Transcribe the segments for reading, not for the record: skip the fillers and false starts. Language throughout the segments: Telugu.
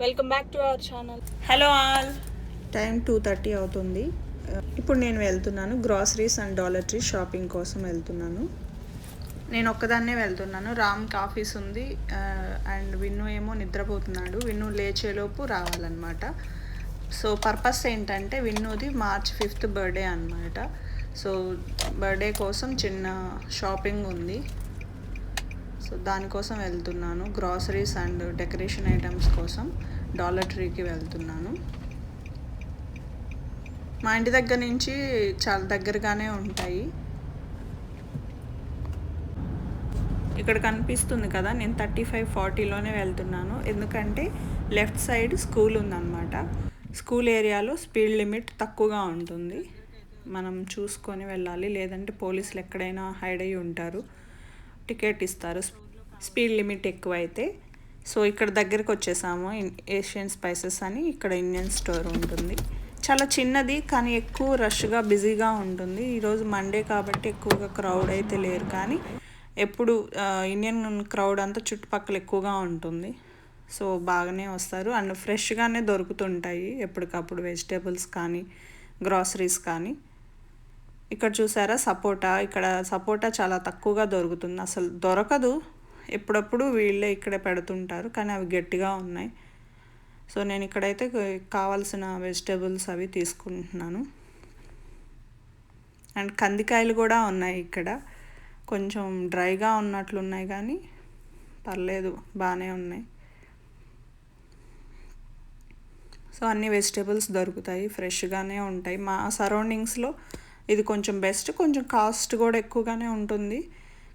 Welcome back to our channel. Hello all. Time 2:30 అవుతుంది. ఇప్పుడు నేను వెళ్తున్నాను groceries and dollar tree shopping కోసం వెళ్తున్నాను. నేను ఒక్కదాన్నే వెళ్తున్నాను. రామ్కి ఆఫీస్ ఉంది అండ్ విన్ను ఏమో నిద్రపోతున్నాడు. విన్ను లేచేలోపు రావాలన్నమాట. సో పర్పస్ ఏంటంటే విన్నుది March 5th బర్త్డే అన్నమాట. సో బర్త్డే కోసం చిన్న షాపింగ్ ఉంది. సో దానికోసం వెళ్తున్నాను. గ్రాసరీస్ అండ్ డెకరేషన్ ఐటమ్స్ కోసం డాలర్ ట్రీకి వెళ్తున్నాను. మా ఇంటి దగ్గర నుంచి చాలా దగ్గరగానే ఉంటాయి. ఇక్కడ కనిపిస్తుంది కదా, నేను 35-40లోనే వెళ్తున్నాను. ఎందుకంటే లెఫ్ట్ సైడ్ స్కూల్ ఉందన్నమాట. స్కూల్ ఏరియాలో స్పీడ్ లిమిట్ తక్కువగా ఉంటుంది. మనం చూసుకొని వెళ్ళాలి, లేదంటే పోలీసులు ఎక్కడైనా హైడ్ అయ్యి ఉంటారు, టికెట్ ఇస్తారు స్పీడ్ లిమిట్ ఎక్కువైతే. సో ఇక్కడ దగ్గరికి వచ్చేసాము. ఏషియన్ స్పైసెస్ అని ఇక్కడ ఇండియన్ స్టోర్ ఉంటుంది. చాలా చిన్నది కానీ ఎక్కువ రష్గా బిజీగా ఉంటుంది. ఈరోజు మండే కాబట్టి ఎక్కువగా క్రౌడ్ అయితే లేరు, కానీ ఎప్పుడు ఇండియన్ క్రౌడ్ అంతా చుట్టుపక్కల ఎక్కువగా ఉంటుంది. సో బాగానే వస్తారు అండ్ ఫ్రెష్గానే దొరుకుతుంటాయి ఎప్పటికప్పుడు వెజిటేబుల్స్ కానీ గ్రాసరీస్ కానీ. ఇక్కడ చూసారా సపోటా. ఇక్కడ సపోటా చాలా తక్కువగా దొరుకుతుంది, అసలు దొరకదు. ఎప్పుడప్పుడు వీళ్ళే ఇక్కడే పెడుతుంటారు, కానీ అవి గట్టిగా ఉన్నాయి. సో నేను ఇక్కడైతే కావాల్సిన వెజిటేబుల్స్ అవి తీసుకుంటున్నాను. అండ్ కందికాయలు కూడా ఉన్నాయి ఇక్కడ. కొంచెం డ్రైగా ఉన్నట్లున్నాయి కానీ పర్లేదు, బాగానే ఉన్నాయి. సో అన్ని వెజిటేబుల్స్ దొరుకుతాయి, ఫ్రెష్గానే ఉంటాయి. మా సరౌండింగ్స్లో ఇది కొంచెం బెస్ట్. కొంచెం కాస్ట్ కూడా ఎక్కువగానే ఉంటుంది,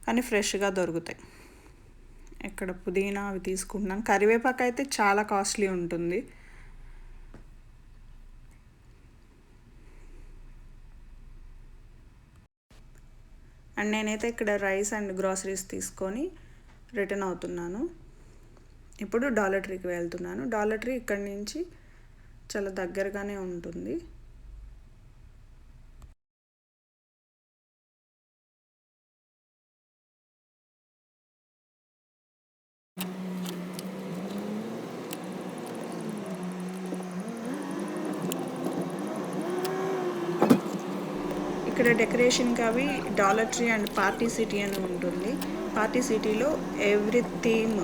కానీ ఫ్రెష్గా దొరుకుతాయి. ఇక్కడ పుదీనా అవి తీసుకుంటున్నాను. కరివేపాకు అయితే చాలా కాస్ట్లీ ఉంటుంది. అండ్ నేనైతే ఇక్కడ రైస్ అండ్ గ్రాసరీస్ తీసుకొని రిటర్న్ అవుతున్నాను. ఇప్పుడు డాలర్ ట్రీకి వెళ్తున్నాను. డాలర్ ట్రీ ఇక్కడి నుంచి చాలా దగ్గరగానే ఉంటుంది. ఇక్కడ డెకరేషన్కి అవి dollar tree and party city అని ఉంటుంది. పార్టీ సిటీలో ఎవ్రీ థీమ్,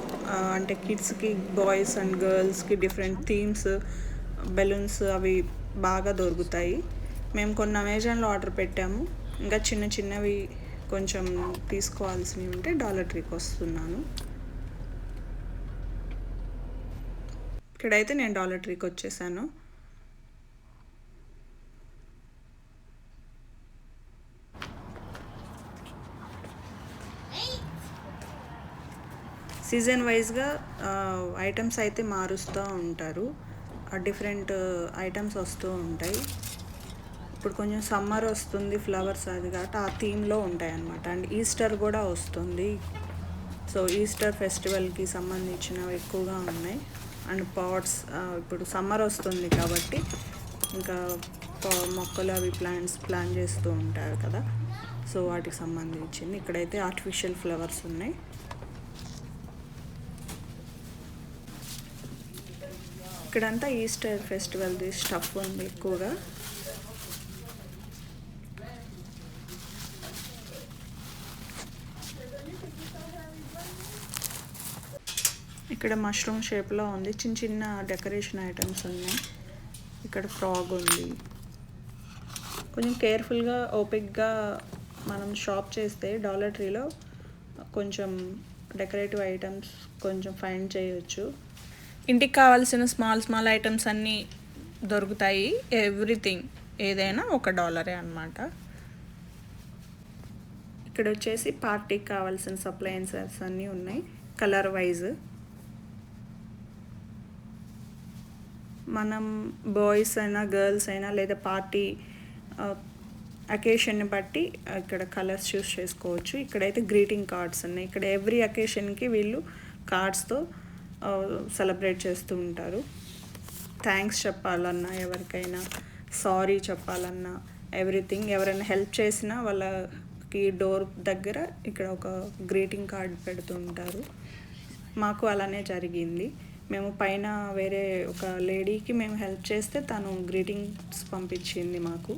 అంటే కిడ్స్కి, బాయ్స్ అండ్ గర్ల్స్కి డిఫరెంట్ థీమ్స్, బెలూన్స్ అవి బాగా దొరుకుతాయి. మేము కొన్ని అమెజాన్లో ఆర్డర్ పెట్టాము. ఇంకా చిన్న చిన్నవి కొంచెం తీసుకోవాల్సినవి ఉంటే డాలర్ ట్రీకి వస్తున్నాను. ఇక్కడైతే నేను డాలర్ ట్రీకి వచ్చేసాను. సీజన్ వైజ్గా ఐటమ్స్ అయితే మారుస్తూ ఉంటారు. డిఫరెంట్ ఐటమ్స్ వస్తూ ఉంటాయి. ఇప్పుడు కొంచెం సమ్మర్ వస్తుంది, ఫ్లవర్స్ అది కాబట్టి ఆ థీమ్లో ఉంటాయి అన్నమాట. అండ్ ఈస్టర్ కూడా వస్తుంది. సో ఈస్టర్ ఫెస్టివల్కి సంబంధించినవి ఎక్కువగా ఉన్నాయి. అండ్ పాట్స్, ఇప్పుడు సమ్మర్ వస్తుంది కాబట్టి ఇంకా మొక్కలు అవి ప్లాన్ చేస్తూ ఉంటారు కదా, సో వాటికి సంబంధించింది. ఇక్కడైతే ఆర్టిఫిషియల్ ఫ్లవర్స్ ఉన్నాయి. ఇక్కడంతా ఈస్టర్ ఫెస్టివల్ది స్టఫ్ ఉంది ఎక్కువగా. ఇక్కడ మష్రూమ్ షేప్లో ఉంది. చిన్న చిన్న డెకరేషన్ ఐటమ్స్ ఉన్నాయి. ఇక్కడ ఫ్రాగ్ ఉంది. కొంచెం కేర్ఫుల్గా ఓపిక్గా మనం షాప్ చేస్తే డాలర్ ట్రీలో కొంచెం డెకరేటివ్ ఐటమ్స్ కొంచెం ఫైండ్ చేయొచ్చు. ఇంటికి కావాల్సిన స్మాల్ ఐటమ్స్ అన్నీ దొరుకుతాయి. ఎవ్రీథింగ్ ఏదైనా $1 అన్నమాట. ఇక్కడ వచ్చేసి పార్టీకి కావాల్సిన సప్లయన్సెస్ అన్నీ ఉన్నాయి కలర్ వైజ్. మనం బాయ్స్ అయినా గర్ల్స్ అయినా లేదా పార్టీ అకేషన్ని బట్టి ఇక్కడ కలర్స్ చూస్ చేసుకోవచ్చు. ఇక్కడైతే గ్రీటింగ్ కార్డ్స్ ఉన్నాయి. ఇక్కడ ఎవ్రీ అకేషన్కి వీళ్ళు కార్డ్స్తో సెలబ్రేట్ చేస్తూ ఉంటారు. థ్యాంక్స్ చెప్పాలన్నా, ఎవరికైనా సారీ చెప్పాలన్నా, ఎవ్రీథింగ్. ఎవరైనా హెల్ప్ చేసినా వాళ్ళకి డోర్ దగ్గర ఇక్కడ ఒక గ్రీటింగ్ కార్డ్ పెడుతూ ఉంటారు. మాకు అలానే జరిగింది. మేము పైన వేరే ఒక లేడీకి మేము హెల్ప్ చేస్తే తను గ్రీటింగ్స్ పంపించింది మాకు.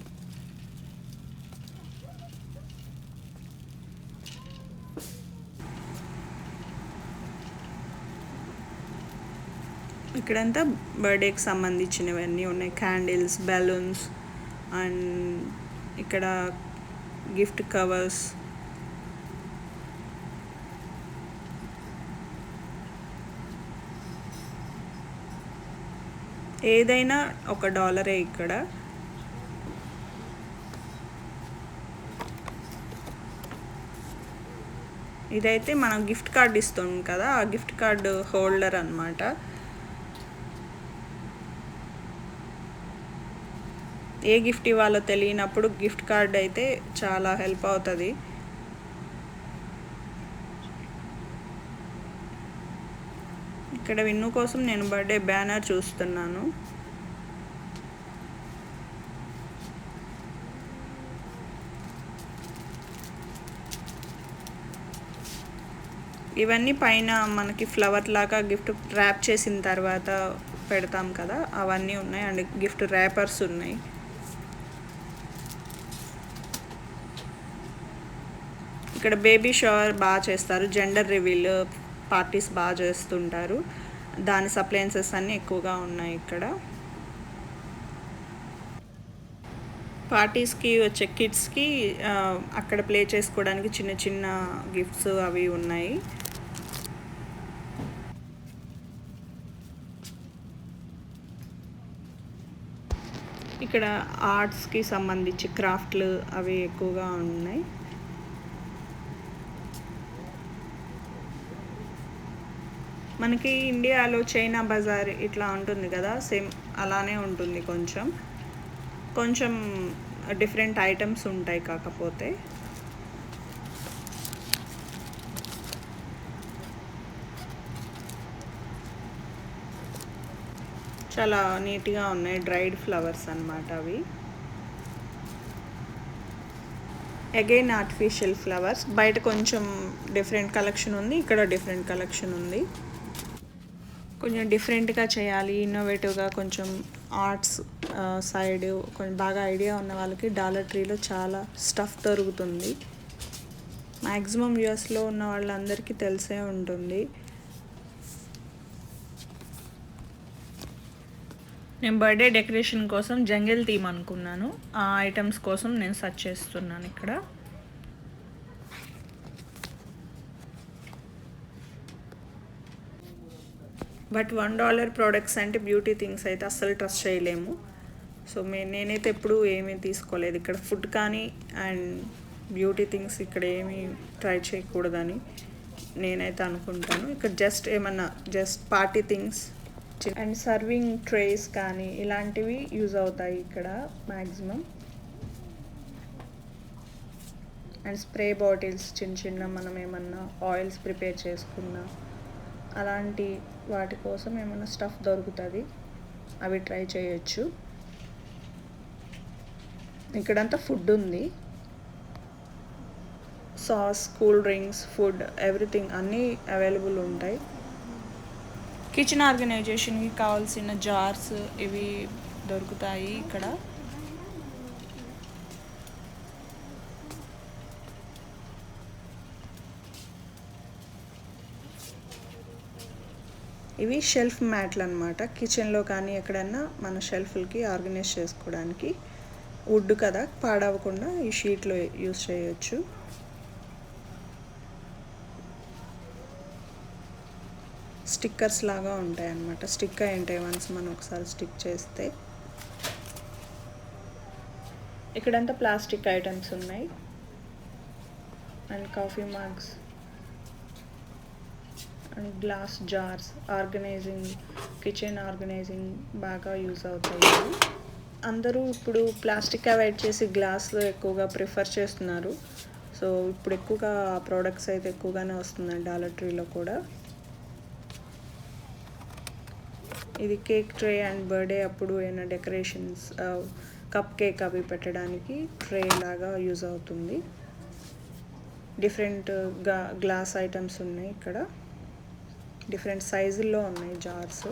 ఇక్కడంతా బర్త్డేకి సంబంధించినవన్నీ ఉన్నాయి, క్యాండిల్స్, బెలూన్స్ అండ్ ఇక్కడ గిఫ్ట్ కవర్స్. ఏదైనా $1 ఇక్కడ. ఇదైతే మనం గిఫ్ట్ కార్డ్ ఇస్తాం కదా, ఆ గిఫ్ట్ కార్డు హోల్డర్ అన్నమాట. ఏ గిఫ్ట్ ఇవ్వాలో తెలియనప్పుడు గిఫ్ట్ కార్డ్ అయితే చాలా హెల్ప్ అవుతుంది. ఇక్కడ విన్ను కోసం నేను బర్త్డే బ్యానర్ చూస్తున్నాను. ఇవన్నీ పైన మనకి ఫ్లవర్ లాగా గిఫ్ట్ ర్యాప్ చేసిన తర్వాత పెడతాం కదా, అవన్నీ ఉన్నాయి. అండ్ గిఫ్ట్ ర్యాపర్స్ ఉన్నాయి. ఇక్కడ బేబీ షవర్ బాగా చేస్తారు, జెండర్ రివీల్ పార్టీస్ బాగా చేస్తుంటారు. దాని సప్లయన్సెస్ అన్నీ ఎక్కువగా ఉన్నాయి ఇక్కడ. పార్టీస్కి వచ్చే కిడ్స్కి అక్కడ ప్లే చేసుకోవడానికి చిన్న చిన్న గిఫ్ట్స్ అవి ఉన్నాయి. ఇక్కడ ఆర్ట్స్కి సంబంధించి క్రాఫ్ట్లు అవి ఎక్కువగా ఉన్నాయి. మనకి ఇండియాలో చైనా బజార్ ఇట్లా ఉంటుంది కదా, సేమ్ అలానే ఉంటుంది. కొంచెం కొంచెం డిఫరెంట్ ఐటమ్స్ ఉంటాయి. కాకపోతే చాలా నీట్గా ఉన్నాయి. డ్రైడ్ ఫ్లవర్స్ అన్నమాట అవి. Again artificial flowers. బయట కొంచెం డిఫరెంట్ కలెక్షన్ ఉంది, ఇక్కడ డిఫరెంట్ కలెక్షన్ ఉంది. కొంచెం డిఫరెంట్గా చేయాలి, ఇన్నోవేటివ్గా, కొంచెం ఆర్ట్స్ సైడ్ కొంచెం బాగా ఐడియా ఉన్న వాళ్ళకి డాలర్ ట్రీలో చాలా స్టఫ్ దొరుకుతుంది. మ్యాక్సిమం యూఎస్లో ఉన్న వాళ్ళందరికీ తెలిసే ఉంటుంది. నేను బర్త్డే డెకరేషన్ కోసం జంగిల్ థీమ్ అనుకున్నాను. ఆ ఐటమ్స్ కోసం నేను సెర్చ్ చేస్తున్నాను ఇక్కడ. బట్ $1 ప్రోడక్ట్స్ అంటే బ్యూటీ థింగ్స్ అయితే అస్సలు ట్రస్ట్ చేయలేము. సో నేనైతే ఎప్పుడూ ఏమీ తీసుకోలేదు ఇక్కడ. ఫుడ్ కానీ అండ్ బ్యూటీ థింగ్స్ ఇక్కడ ఏమీ ట్రై చేయకూడదని నేనైతే అనుకుంటాను. ఇక్కడ just party things and serving trace కానీ ఇలాంటివి యూజ్ అవుతాయి ఇక్కడ మ్యాక్సిమం. అండ్ స్ప్రే బాటిల్స్ చిన్న మనం ఏమన్నా ఆయిల్స్ ప్రిపేర్ చేసుకున్నా అలాంటి వాటి కోసం ఏమైనా స్టఫ్ దొరుకుతుంది, అవి ట్రై చేయొచ్చు. ఇక్కడంతా ఫుడ్ ఉంది, sauce, cool drinks, food, everything అన్నీ అవైలబుల్ ఉంటాయి. కిచెన్ ఆర్గనైజేషన్కి కావాల్సిన జార్స్ ఇవి దొరుకుతాయి ఇక్కడ. ఇవి షెల్ఫ్ మ్యాట్లు అనమాట. కిచెన్లో కానీ ఎక్కడన్నా మన షెల్ఫ్లకి ఆర్గనైజ్ చేసుకోవడానికి. వుడ్ కదా, పాడవకుండా ఈ షీట్లో యూస్ చేయొచ్చు. స్టిక్కర్స్ లాగా ఉంటాయి అన్నమాట. స్టిక్ అయి ఉంటాయి వన్స్ మనం ఒకసారి స్టిక్ చేస్తే. ఇక్కడంతా ప్లాస్టిక్ ఐటమ్స్ ఉన్నాయి and coffee mugs and glass jars. Kitchen organizing బాగా యూజ్ అవుతాయి. అందరూ ఇప్పుడు ప్లాస్టిక్ అవాయిడ్ చేసి గ్లాస్లో ఎక్కువగా ప్రిఫర్ చేస్తున్నారు. సో ఇప్పుడు ఎక్కువగా ప్రోడక్ట్స్ అయితే ఎక్కువగానే వస్తున్నాయి డాలర్ ట్రీలో కూడా. ఇది కేక్ ట్రే అండ్ బర్త్డే అప్పుడు ఏమైనా డెకరేషన్స్, కప్ కేక్ అవి పెట్టడానికి ట్రే లాగా యూజ్ అవుతుంది. డిఫరెంట్ గ్లాస్ ఐటమ్స్ ఉన్నాయి ఇక్కడ. డిఫరెంట్ సైజుల్లో ఉన్నాయి జార్స్.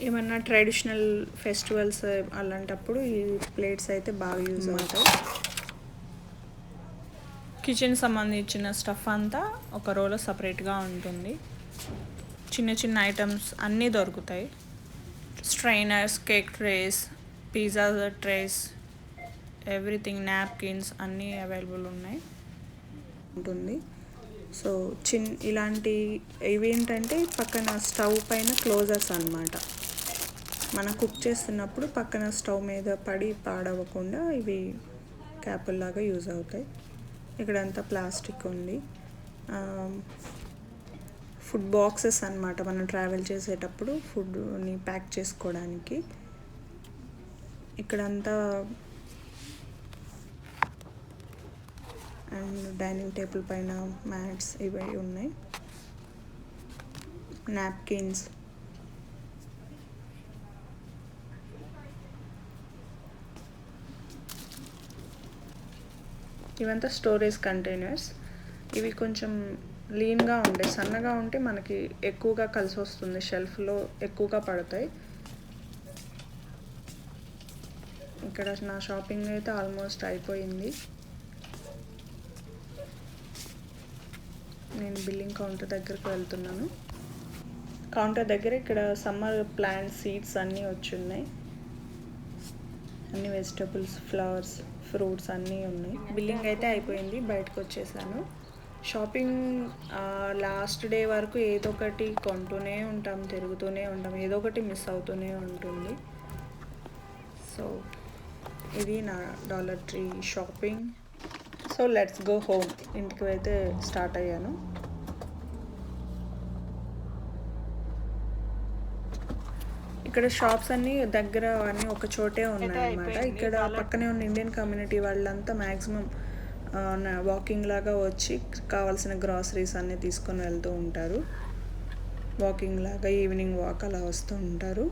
ఏమన్నా ట్రెడిషనల్ ఫెస్టివల్స్ అలాంటప్పుడు ఈ ప్లేట్స్ అయితే బాగా యూజ్ అవుతాయి. కిచెన్ సంబంధించిన స్టఫ్ అంతా ఒక రోలో సపరేట్గా ఉంటుంది. చిన్న చిన్న ఐటమ్స్ అన్నీ దొరుకుతాయి. Strainers, cake trace, pizza trace, everything, napkins అన్నీ అవైలబుల్ ఉంటుంది. సో ఇలాంటి ఇవి ఏంటంటే పక్కన స్టవ్ పైన క్లోజర్స్ అన్నమాట. మనం కుక్ చేస్తున్నప్పుడు పక్కన స్టవ్ మీద పడి పాడవకుండా ఇవి క్యాపుల్లాగా యూజ్ అవుతాయి. ఇక్కడంతా ప్లాస్టిక్ ఉంది. ఫుడ్ బాక్సెస్ అన్నమాట, మనం ట్రావెల్ చేసేటప్పుడు ఫుడ్ని ప్యాక్ చేసుకోవడానికి. ఇక్కడంతా అండ్ డైనింగ్ టేబుల్ పైన మ్యాట్స్ ఇవి ఉన్నాయి. నాప్కిన్స్, ఇవంతా స్టోరేజ్ కంటైనర్స్. ఇవి కొంచెం లీన్గా ఉండే, సన్నగా ఉంటే మనకి ఎక్కువగా కలిసి వస్తుంది, షెల్ఫ్లో ఎక్కువగా పడతాయి. ఇక్కడ నా షాపింగ్ అయితే ఆల్మోస్ట్ అయిపోయింది. నేను బిల్లింగ్ కౌంటర్ దగ్గరకు వెళ్తున్నాను. కౌంటర్ దగ్గర ఇక్కడ సమ్మర్ ప్లాంట్ సీడ్స్ అన్నీ వచ్చున్నాయి. అన్ని వెజిటబుల్స్, ఫ్లవర్స్, ఫ్రూట్స్ అన్నీ ఉన్నాయి. బిల్లింగ్ అయితే అయిపోయింది, బయటకు వచ్చేసాను. షాపింగ్ లాస్ట్ డే వరకు ఏదో ఒకటి కొంటూనే ఉంటాం, తిరుగుతూనే ఉంటాం, ఏదో ఒకటి మిస్ అవుతూనే ఉంటుంది. సో ఇది నా dollar tree shopping. So let's go home. ఇంటికి అయితే స్టార్ట్ అయ్యాను. ఇక్కడ షాప్స్ అన్నీ దగ్గర అన్నీ ఒక చోటే ఉన్నాయన్నమాట. ఇక్కడ పక్కనే ఉన్న ఇండియన్ కమ్యూనిటీ వాళ్ళంతా మ్యాక్సిమం వాకింగ్ లాగా వచ్చి కావాల్సిన గ్రాసరీస్ అన్నీ తీసుకొని వెళ్తూ ఉంటారు. వాకింగ్ లాగా ఈవినింగ్ వాక్ అలా వస్తూ ఉంటారు.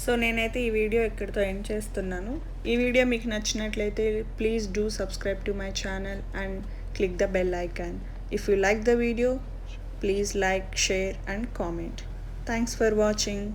సో నేనైతే ఈ వీడియో ఇక్కడితో ఎండ్ చేస్తున్నాను. ఈ వీడియో మీకు నచ్చినట్లయితే please do subscribe to my channel and click the bell icon. If you like the video, please like, share and comment. Thanks for watching.